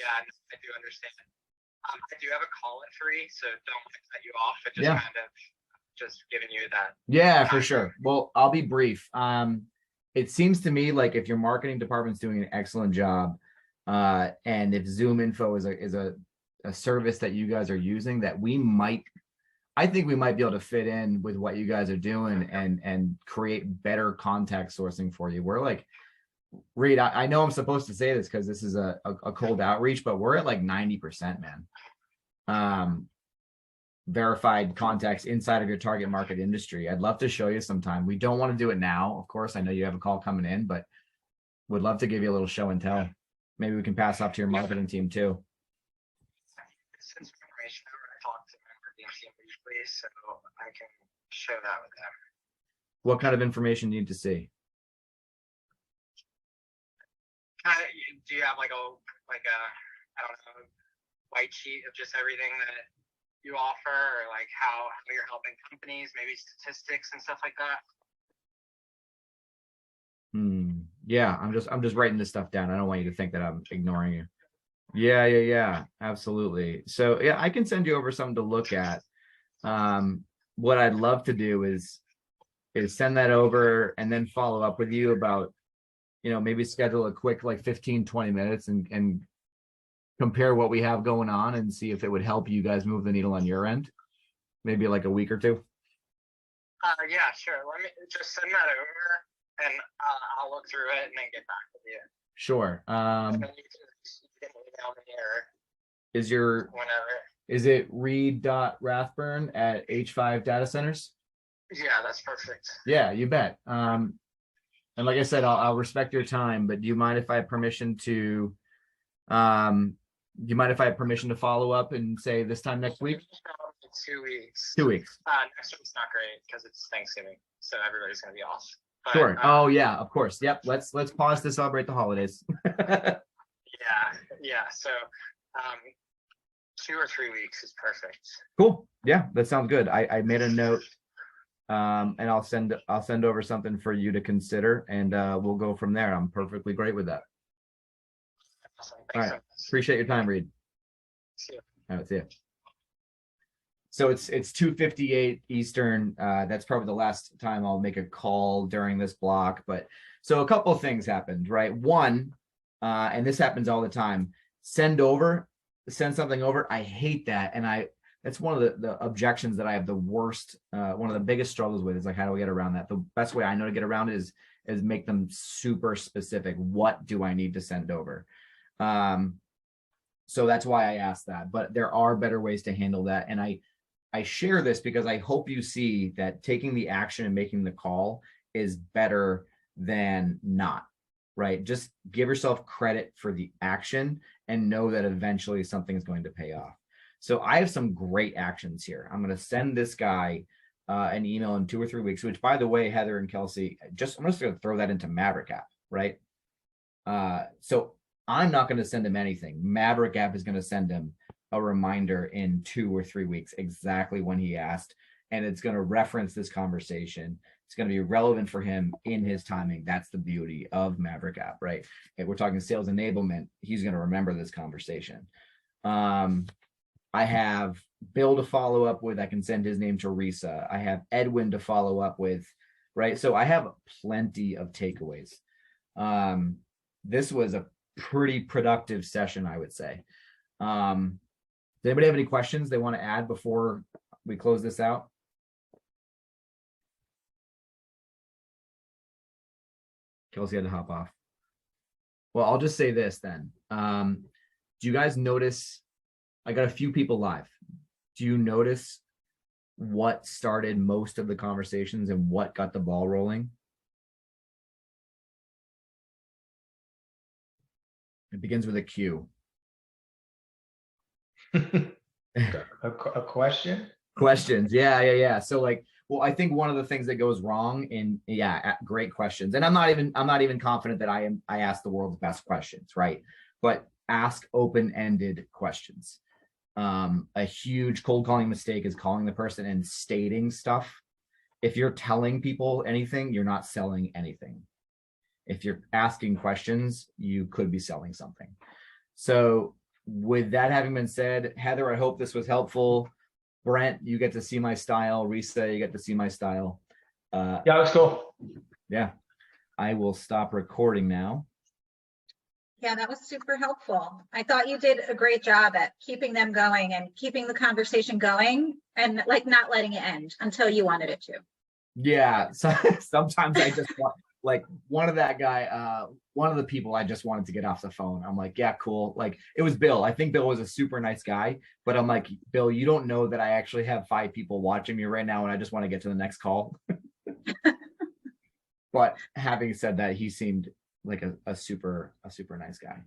[SPEAKER 2] I do understand. I do have a call it free, so don't want to cut you off, but just kind of just giving you that.
[SPEAKER 1] Yeah, for sure. Well, I'll be brief. it seems to me like if your marketing department's doing an excellent job, and if Zoom Info is a service that you guys are using, that I think we might be able to fit in with what you guys are doing and create better contact sourcing for you. We're like, Reed, I know I'm supposed to say this because this is a cold outreach, but we're at like 90%, man. Verified contacts inside of your target market industry. I'd love to show you sometime. We don't want to do it now, of course. I know you have a call coming in, but would love to give you a little show and tell. Maybe we can pass off to your marketing team too.
[SPEAKER 2] Since information over, I talk to my marketing team weekly, so I can share that with them.
[SPEAKER 1] What kind of information do you need to see?
[SPEAKER 2] Do you have like a I don't know, white sheet of just everything that you offer, or like how you're helping companies, maybe statistics and stuff like that?
[SPEAKER 1] Yeah, I'm just writing this stuff down. I don't want you to think that I'm ignoring you. Yeah, absolutely. So yeah, I can send you over something to look at. What I'd love to do is send that over and then follow up with you about, maybe schedule a quick like 15-20 minutes and compare what we have going on and see if it would help you guys move the needle on your end. Maybe like a week or two.
[SPEAKER 2] Yeah, sure. Let me just send that over and I'll look through it and then get back with you.
[SPEAKER 1] Sure.
[SPEAKER 2] And then you can email me or whenever.
[SPEAKER 1] Is it reed.rathburn at H5 Data Centers?
[SPEAKER 2] Yeah, that's perfect.
[SPEAKER 1] Yeah, you bet. And like I said, I'll respect your time, but do you mind if I have permission to follow up and say this time next week?
[SPEAKER 2] 2 weeks.
[SPEAKER 1] 2 weeks.
[SPEAKER 2] Next week's not great because it's Thanksgiving, so everybody's gonna be off. But,
[SPEAKER 1] sure. Oh yeah, of course. Yep. Let's pause to celebrate the holidays.
[SPEAKER 2] Yeah. So 2 or 3 weeks is perfect.
[SPEAKER 1] Cool. Yeah, that sounds good. I made a note, and I'll send over something for you to consider, and we'll go from there. I'm perfectly great with that.
[SPEAKER 2] Awesome.
[SPEAKER 1] All right.
[SPEAKER 2] So much.
[SPEAKER 1] Appreciate your time, Reed.
[SPEAKER 2] See you.
[SPEAKER 1] All right, see you. So it's 2:58 Eastern. That's probably the last time I'll make a call during this block. But so a couple of things happened, right? One, and this happens all the time. Send something over. I hate that, and that's one of the objections that I have the worst. One of the biggest struggles with is like, how do we get around that? The best way I know to get around it is make them super specific. What do I need to send over? So that's why I asked that. But there are better ways to handle that, and I share this because I hope you see that taking the action and making the call is better than not, right? Just give yourself credit for the action and know that eventually something is going to pay off. So I have some great actions here. I'm going to send this guy an email in 2 or 3 weeks, which, by the way, Heather and Kelsey, I'm just going to throw that into MaverickApp, right? So I'm not going to send him anything. MaverickApp is going to send him a reminder in 2 or 3 weeks, exactly when he asked, and it's going to reference this conversation. It's going to be relevant for him in his timing. That's the beauty of MaverickApp, right? If we're talking sales enablement, he's going to remember this conversation. I have Bill to follow up with. I can send his name to Risa. I have Edwin to follow up with, right? So I have plenty of takeaways. This was a pretty productive session, I would say. Does anybody have any questions they want to add before we close this out? Kelsey had to hop off. Well, I'll just say this then. Do you guys notice, I got a few people live. Do you notice what started most of the conversations and what got the ball rolling? It begins with a Q.
[SPEAKER 7] A question?
[SPEAKER 1] Questions. Yeah. So like, well, I think one of the things that goes wrong great questions. And I'm not even confident that I ask the world's best questions, right? But ask open-ended questions. A huge cold calling mistake is calling the person and stating stuff. If you're telling people anything, you're not selling anything. If you're asking questions, you could be selling something. So with that having been said, Heather, I hope this was helpful. Brent, you get to see my style. Risa, you get to see my style.
[SPEAKER 7] Yeah, let's go.
[SPEAKER 1] Yeah. I will stop recording now.
[SPEAKER 8] Yeah, that was super helpful. I thought you did a great job at keeping them going and keeping the conversation going and like not letting it end until you wanted it to.
[SPEAKER 1] Yeah, so sometimes I just want, like, one of the people I just wanted to get off the phone. I'm like, yeah, cool. Like, it was Bill. I think Bill was a super nice guy, but I'm like, Bill, you don't know that I actually have 5 people watching me right now and I just want to get to the next call. But having said that, he seemed like a super nice guy.